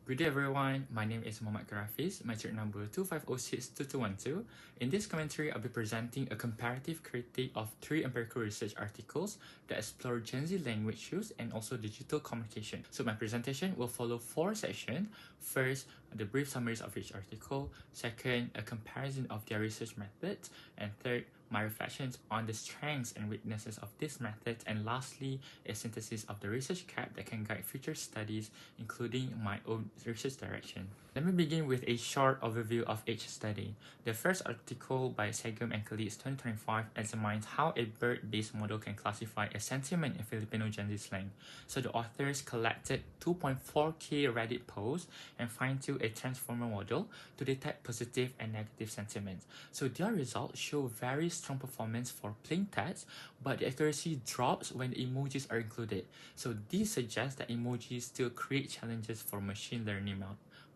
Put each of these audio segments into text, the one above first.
Good day everyone, my name is Muhammad Karafis, my check number 25062212. In this commentary, I'll be presenting a comparative critique of 3 empirical research articles that explore Gen Z language use and also digital communication. So my presentation will follow 4 sections. First, the brief summaries of each article. Second, a comparison of their research methods. And third, my reflections on the strengths and weaknesses of this method, and lastly, a synthesis of the research gap that can guide future studies, including my own research direction. Let me begin with a short overview of each study. The first article by Segum and colleagues 2025 examines how a bird-based model can classify a sentiment in Filipino Gen Z slang. So the authors collected 2.4K Reddit posts and fine-tuned a transformer model to detect positive and negative sentiments. So their results show very strong performance for plain text, but the accuracy drops when the emojis are included. So this suggests that emojis still create challenges for machine learning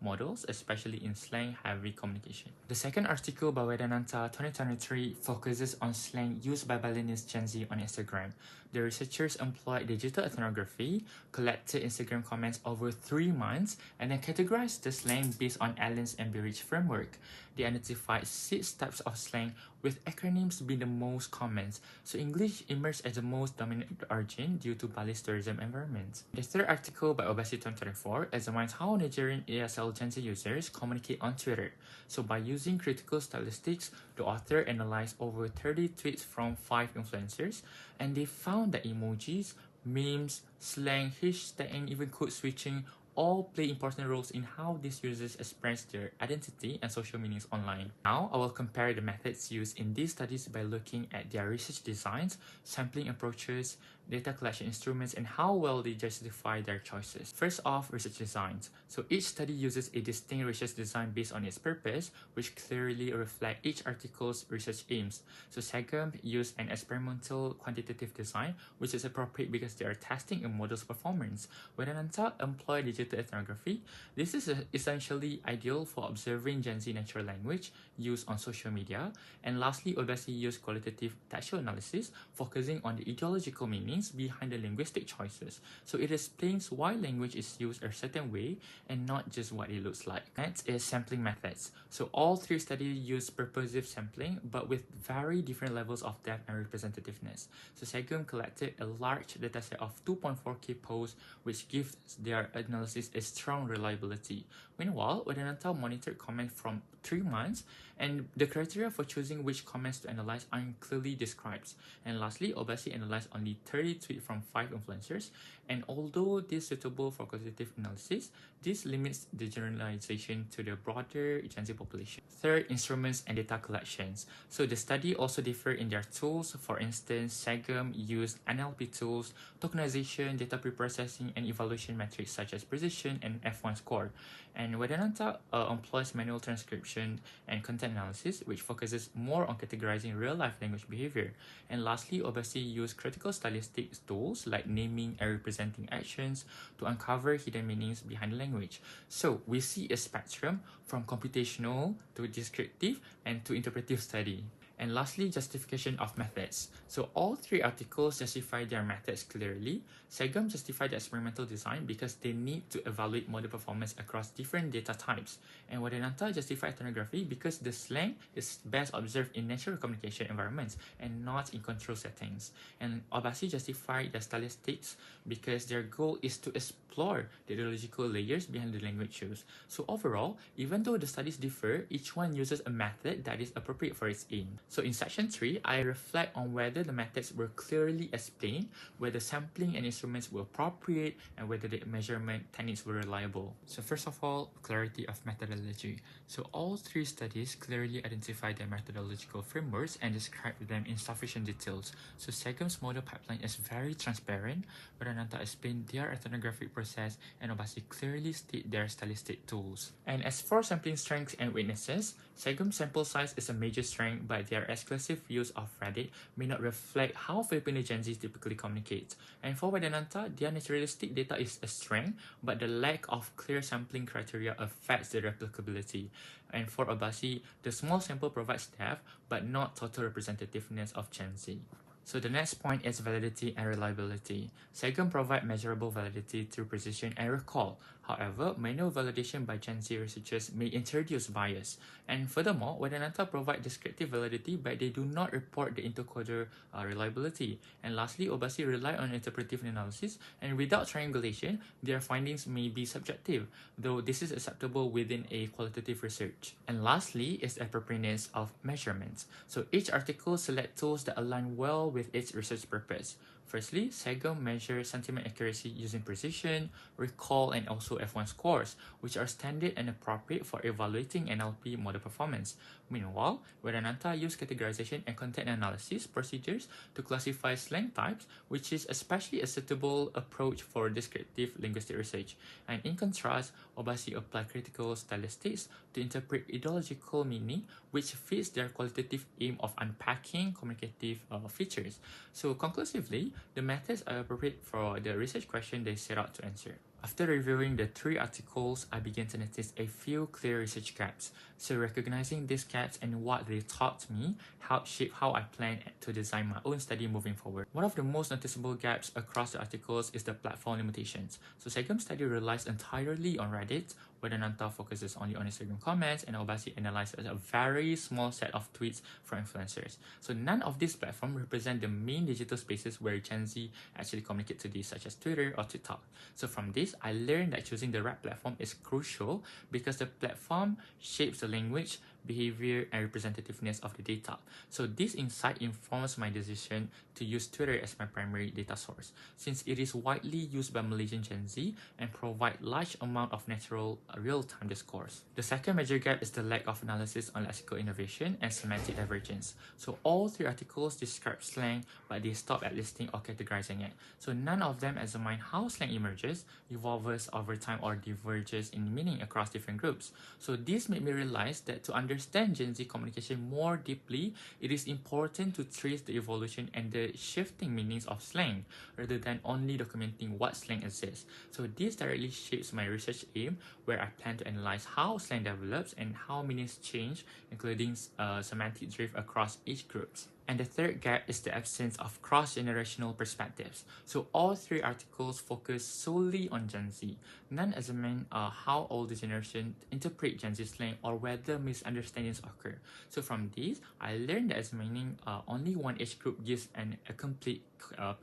models, especially in slang-heavy communication. The second article by Vedananta 2023 focuses on slang used by millennials Gen Z on Instagram. The researchers employed digital ethnography, collected Instagram comments over 3 months, and then categorized the slang based on Allen's Enbridge framework. They identified 6 types of slang, with acronyms being the most common. So English emerged as the most dominant origin due to Bali's tourism environment. The third article by Obasi 2024 examines how Nigerian ASL Gen Z users communicate on Twitter. So by using critical statistics, the author analyzed over 30 tweets from 5 influencers, and they found that emojis, memes, slang, hashtag, and even code switching all play important roles in how these users express their identity and social meanings online. Now, I will compare the methods used in these studies by looking at their research designs, sampling approaches, data collection instruments, and how well they justify their choices. First off, research designs. So each study uses a distinct research design based on its purpose, which clearly reflect each article's research aims. So Segum used an experimental quantitative design, which is appropriate because they are testing a model's performance. Vedananta employed digital ethnography. This is essentially ideal for observing Gen Z natural language used on social media. And lastly, Obasi used qualitative textual analysis, focusing on the ideological meanings behind the linguistic choices. So it explains why language is used a certain way and not just what it looks like. Next is sampling methods. So all 3 studies use purposive sampling, but with very different levels of depth and representativeness. So Segum collected a large dataset of 2.4K posts, which gives their analysis a strong reliability. Meanwhile, Vedananta monitored comments from 3 months, and the criteria for choosing which comments to analyze aren't clearly described. And lastly, Obasi analyzed only 30 tweets from 5 influencers, and although this is suitable for quantitative analysis, this limits the generalization to the broader Gen Z population. Third, instruments and data collections. So the study also differed in their tools. For instance, Segum used NLP tools, tokenization, data preprocessing, and evaluation metrics such as precision and F1 score. And Vedananta employs manual transcription and content analysis, which focuses more on categorizing real-life language behavior. And lastly, Obasi used critical statistics tools like naming and representing actions to uncover hidden meanings behind the language. So we see a spectrum from computational to descriptive and to interpretive study. And lastly, justification of methods. So all 3 articles justify their methods clearly. Segum justified the experimental design because they need to evaluate model performance across different data types. And Vedananta justified ethnography because the slang is best observed in natural communication environments and not in control settings. And Obasi justified the statistics because their goal is to explore the ideological layers behind the language use. So overall, even though the studies differ, each one uses a method that is appropriate for its aim. So in section 3, I reflect on whether the methods were clearly explained, whether sampling and instruments were appropriate, and whether the measurement techniques were reliable. So first of all, clarity of methodology. So all 3 studies clearly identify their methodological frameworks and describe them in sufficient details. So Segum's model pipeline is very transparent, Vedananta explained their ethnographic process, and Obasi clearly state their stylistic tools. And as for sampling strengths and weaknesses, Segum's sample size is a major strength, but their exclusive use of Reddit may not reflect how Filipino Gen Z typically communicate. And for Vedananta, their naturalistic data is a strength, but the lack of clear sampling criteria affects the replicability. And for Obasi, the small sample provides depth, but not total representativeness of Gen Z. So the next point is validity and reliability. Segum provide measurable validity through precision and recall. However, manual validation by Gen Z researchers may introduce bias. And furthermore, Vedanta provide descriptive validity, but they do not report the intercoder reliability. And lastly, Obasi rely on interpretive analysis, and without triangulation, their findings may be subjective, though this is acceptable within a qualitative research. And lastly is the appropriateness of measurements. So each article select tools that align well with its research purpose. Firstly, SEGM measures sentiment accuracy using precision, recall, and also F1 scores, which are standard and appropriate for evaluating NLP model performance. Meanwhile, Vedanta use categorization and content analysis procedures to classify slang types, which is especially a suitable approach for descriptive linguistic research. And in contrast, Obasi apply critical stylistics to interpret ideological meaning, which fits their qualitative aim of unpacking communicative features. So conclusively, the methods are appropriate for the research question they set out to answer. After reviewing the 3 articles, I began to notice a few clear research gaps. So recognizing these gaps and what they taught me helped shape how I plan to design my own study moving forward. One of the most noticeable gaps across the articles is the platform limitations. So SEGM study relies entirely on Reddit, where Vedanta focuses only on Instagram comments, and Obasi analyzes a very small set of tweets from influencers. So none of these platforms represent the main digital spaces where Gen Z actually communicate today, such as Twitter or TikTok. So from this, I learned that choosing the right platform is crucial because the platform shapes the language, behavior, and representativeness of the data. So this insight informs my decision to use Twitter as my primary data source, since it is widely used by Malaysian Gen Z and provide large amount of natural real-time discourse. The second major gap is the lack of analysis on lexical innovation and semantic divergence. So all 3 articles describe slang, but they stop at listing or categorizing it. So none of them examine how slang emerges, evolves over time, or diverges in meaning across different groups. So this made me realize that to understand Gen Z communication more deeply, it is important to trace the evolution and the shifting meanings of slang, rather than only documenting what slang exists. So this directly shapes my research aim, where I plan to analyze how slang develops and how meanings change, including semantic drift across each group. And the third gap is the absence of cross-generational perspectives. So all 3 articles focus solely on Gen Z. None examine how older generation interpret Gen Z slang or whether misunderstandings occur. So from this, I learned that examining only one age group gives a complete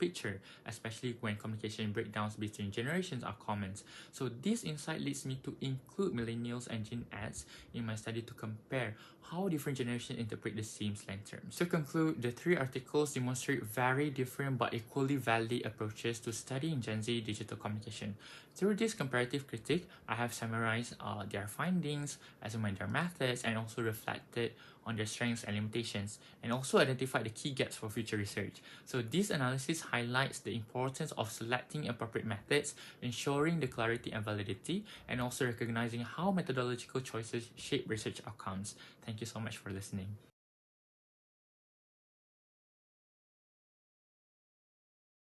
picture, especially when communication breakdowns between generations are common. So this insight leads me to include millennials and Gen X in my study to compare how different generations interpret the same slang terms. To conclude, the 3 articles demonstrate very different but equally valid approaches to studying Gen Z digital communication. Through this comparative critique, I have summarized their findings, examined their methods, and also reflected on their strengths and limitations, and also identified the key gaps for future research. So this analysis highlights the importance of selecting appropriate methods, ensuring the clarity and validity, and also recognizing how methodological choices shape research outcomes. Thank you so much for listening.